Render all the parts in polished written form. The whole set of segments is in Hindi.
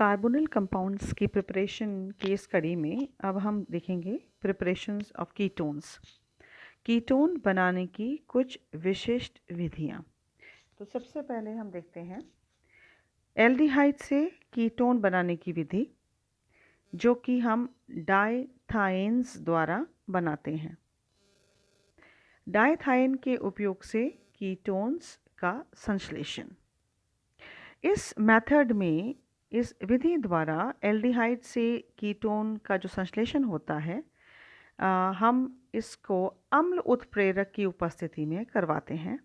कार्बोनिल कंपाउंड्स की प्रिपरेशन की इस कड़ी में अब हम देखेंगे प्रिपरेशंस ऑफ कीटोन्स। कीटोन बनाने की कुछ विशिष्ट विधियाँ। तो सबसे पहले हम देखते हैं एल्डिहाइड से कीटोन बनाने की विधि, जो कि हम डायथाइन्स द्वारा बनाते हैं। डायथाइन के उपयोग से कीटोन्स का संश्लेषण। इस मेथड में इस विधि द्वारा एल्डिहाइड से कीटोन का जो संश्लेषण होता है, हम इसको अम्ल उत्प्रेरक की उपस्थिति में करवाते हैं।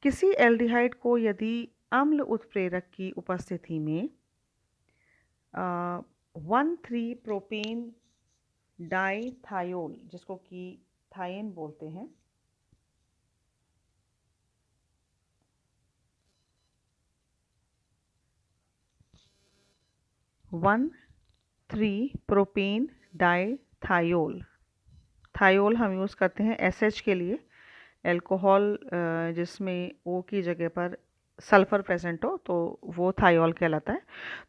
किसी एल्डिहाइड को यदि अम्ल उत्प्रेरक की उपस्थिति में 1,3 प्रोपेन डाइथायोल, जिसको कि थाइन बोलते हैं, प्रोपेन डाइथायोल, थायोल हम यूज़ करते हैं SH के लिए, अल्कोहल जिसमें O की जगह पर सल्फ़र प्रेजेंट हो तो वो थायोल कहलाता है।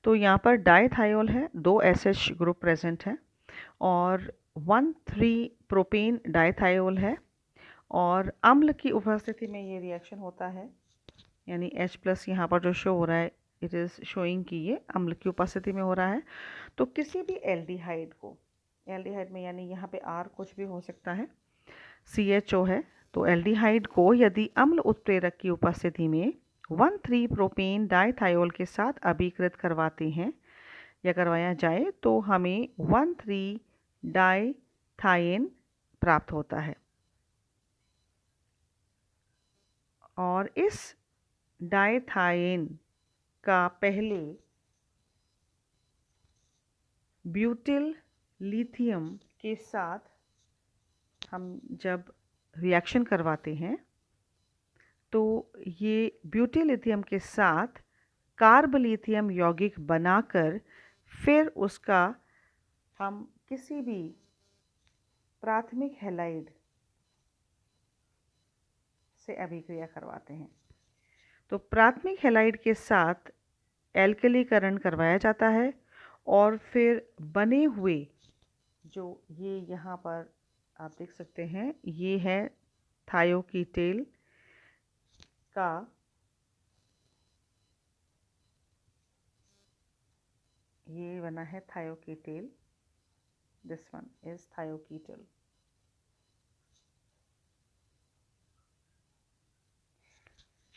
तो यहाँ पर डाइथायोल है, 2 SH ग्रुप प्रेजेंट है और 1,3 प्रोपेन डाइथायोल है और अम्ल की उपस्थिति में ये रिएक्शन होता है, यानी H+ यहाँ पर जो शो हो रहा है, इट इज़ शोइंग कि ये अम्ल की उपस्थिति में हो रहा है। तो किसी भी एल्डिहाइड को, एल्डिहाइड में यानी यहाँ पे R कुछ भी हो सकता है, CHO है, तो एल्डिहाइड को यदि अम्ल उत्प्रेरक की उपस्थिति में 1,3 प्रोपेन डाइथायोल के साथ अभिकृत करवाते हैं या करवाया जाए तो हमें 1,3 डाइथाइन प्राप्त होता है। और इस डाइथाइन का पहले ब्यूटिल लिथियम के साथ हम जब रिएक्शन करवाते हैं तो ये ब्यूटिल लिथियम के साथ कार्ब लिथियम यौगिक बनाकर फिर उसका हम किसी भी प्राथमिक हैलाइड से अभिक्रिया करवाते हैं। तो प्राथमिक हैलाइड के साथ एल्कलीकरण करवाया जाता है और फिर बने हुए जो ये यहाँ पर आप देख सकते हैं, ये है थायोकीटेल का ये बना है थायोकीटेल, दिस वन इज थायोकीटेल।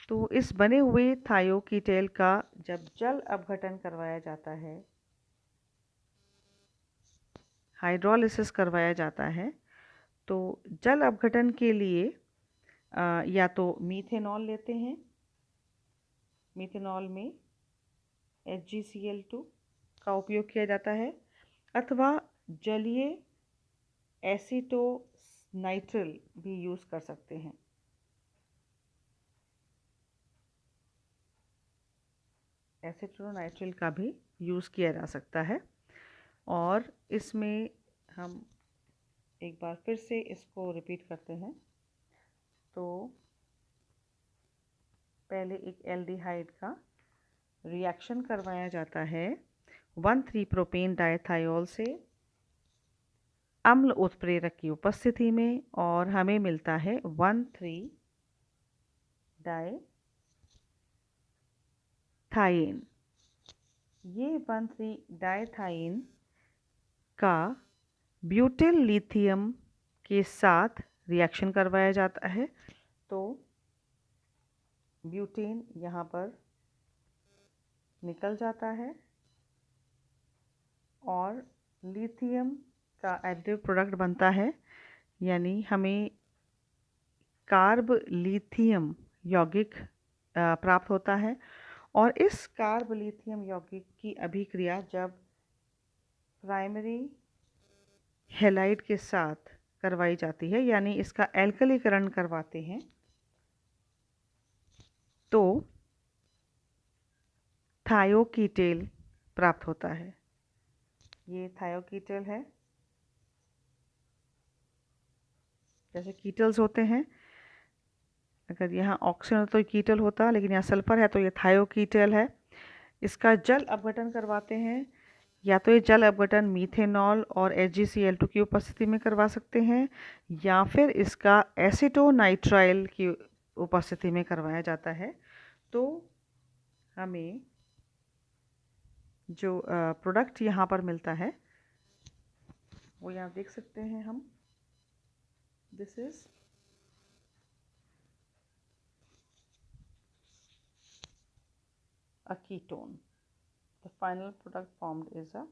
तो इस बने हुए थायोकीटेल का जब जल अपघटन करवाया जाता है, हाइड्रोलिसिस करवाया जाता है, तो जल अपघटन के लिए या तो मीथेनॉल लेते हैं, मीथेनॉल में HgCl2 का उपयोग किया जाता है, अथवा जलीय एसीटोनाइट्रिल भी यूज़ कर सकते हैं। एसीटोनाइट्रिल का भी यूज़ किया जा सकता है। और इसमें हम एक बार फिर से इसको रिपीट करते हैं। तो पहले एक एल्डिहाइड का रिएक्शन करवाया जाता है 1,3 प्रोपेन डाइथायोल से अम्ल उत्प्रेरक की उपस्थिति में और हमें मिलता है 1,3 डाइथाइन। ये 1,3 डाइथाइन का ब्यूटिल लिथियम के साथ रिएक्शन करवाया जाता है, तो ब्यूटेन यहाँ पर निकल जाता है और लिथियम का एडिटिव प्रोडक्ट बनता है, यानी हमें कार्ब लिथियम यौगिक प्राप्त होता है। और इस कार्ब लिथियम यौगिक की अभिक्रिया जब प्राइमरी हैलाइड के साथ करवाई जाती है, यानी इसका एल्कलीकरण करवाते हैं, तो थायोकीटेल प्राप्त होता है। ये थायोकीटेल है। जैसे कीटल्स होते हैं, अगर यहाँ ऑक्सीजन तो कीटल होता, लेकिन यहाँ सल्फर है तो ये थायोकीटेल है। इसका जल अपघटन करवाते हैं, या तो ये जल अपघटन मीथेनॉल और HgCl2 की उपस्थिति में करवा सकते हैं, या फिर इसका एसीटोनाइट्राइल की उपस्थिति में करवाया जाता है। तो हमें जो प्रोडक्ट यहाँ पर मिलता है वो यहाँ देख सकते हैं हम, this is a ketone. The final product formed is a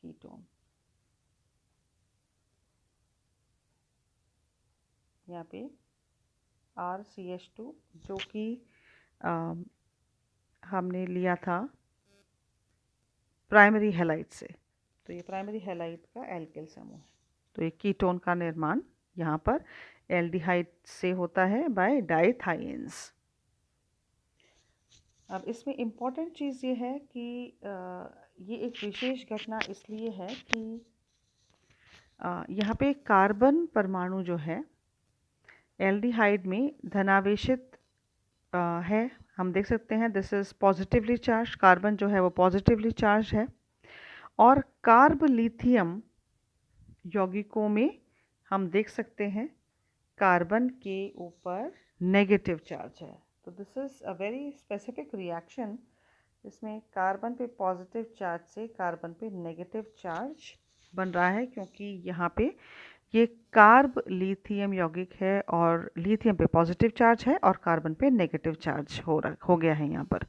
ketone. यहाँ पे RCH2 जो कि हमने लिया था प्राइमरी हैलाइड से, तो ये प्राइमरी हैलाइड का एल्किल समूह है। तो ये कीटोन का निर्माण यहाँ पर एल्डिहाइड से होता है बाय डाइथाइंस। अब इसमें इम्पॉर्टेंट चीज़ ये है कि ये एक विशेष घटना इसलिए है कि यहाँ पे कार्बन परमाणु जो है एल्डिहाइड में धनावेशित है। हम देख सकते हैं this is positively charge, carbon जो है वो पॉजिटिवली चार्ज है, और कार्ब लिथियम यौगिकों में हम देख सकते हैं कार्बन के ऊपर नेगेटिव चार्ज है। तो this is a very specific reaction, इसमें कार्बन पे पॉजिटिव चार्ज से कार्बन पे नेगेटिव चार्ज बन रहा है, क्योंकि यहाँ पे ये कार्ब लिथियम यौगिक है और लिथियम पे पॉजिटिव चार्ज है और कार्बन पे नेगेटिव चार्ज हो गया है यहाँ पर।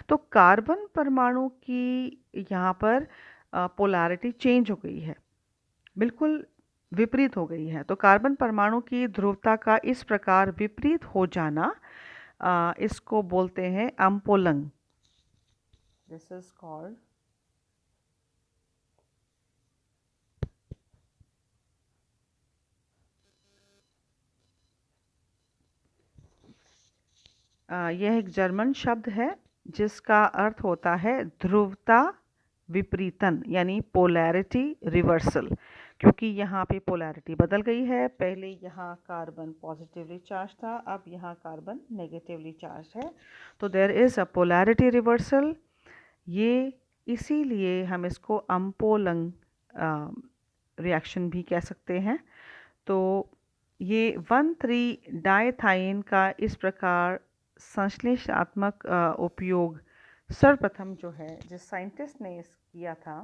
तो कार्बन परमाणु की यहाँ पर पोलैरिटी चेंज हो गई है, बिल्कुल विपरीत हो गई है। तो कार्बन परमाणु की ध्रुवता का इस प्रकार विपरीत हो जाना इसको बोलते हैं अम्पोलंग। दिस इज कॉल्ड यह एक जर्मन शब्द है जिसका अर्थ होता है ध्रुवता विपरीतन, यानी पोलैरिटी रिवर्सल, क्योंकि यहाँ पे पोलैरिटी बदल गई है। पहले यहाँ कार्बन पॉजिटिवली चार्ज था, अब यहाँ कार्बन नेगेटिवली चार्ज है, तो there is a polarity reversal. ये इसीलिए हम इसको अम्पोलंग रिएक्शन भी कह सकते हैं। तो ये 1,3 डाइथाइन का इस प्रकार संश्लेषणात्मक उपयोग सर्वप्रथम जो है जिस साइंटिस्ट ने इस किया था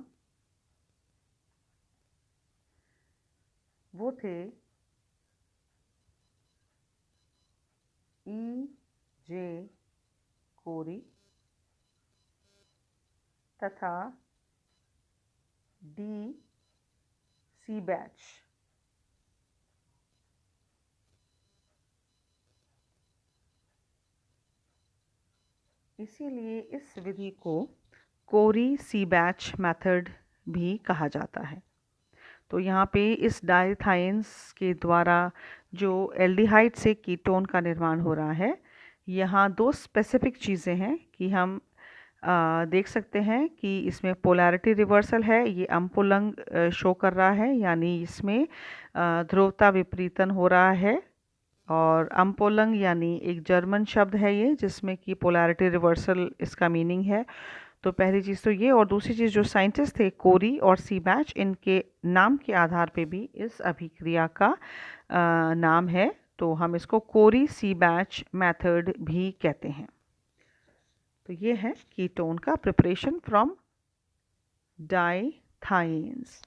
वो थे E.J. कोरी तथा D. सीबैच। इसीलिए इस विधि को कोरी सीबैच मेथड भी कहा जाता है। तो यहाँ पे इस डाइथाइंस के द्वारा जो एल्डिहाइड से कीटोन का निर्माण हो रहा है, यहाँ दो स्पेसिफिक चीज़ें हैं कि हम देख सकते हैं कि इसमें पोलैरिटी रिवर्सल है, ये अम्पोलंग शो कर रहा है, यानी इसमें ध्रुवता विपरीतन हो रहा है। और अम्पोलंग यानी एक जर्मन शब्द है ये, जिसमें कि पोलैरिटी रिवर्सल इसका मीनिंग है। तो पहली चीज़ तो ये, और दूसरी चीज़ जो साइंटिस्ट थे कोरी और सीबैच, इनके नाम के आधार पे भी इस अभिक्रिया का नाम है, तो हम इसको कोरी सीबैच मेथड भी कहते हैं। तो ये है कीटोन का प्रिपरेशन फ्रॉम डाइथाइंस।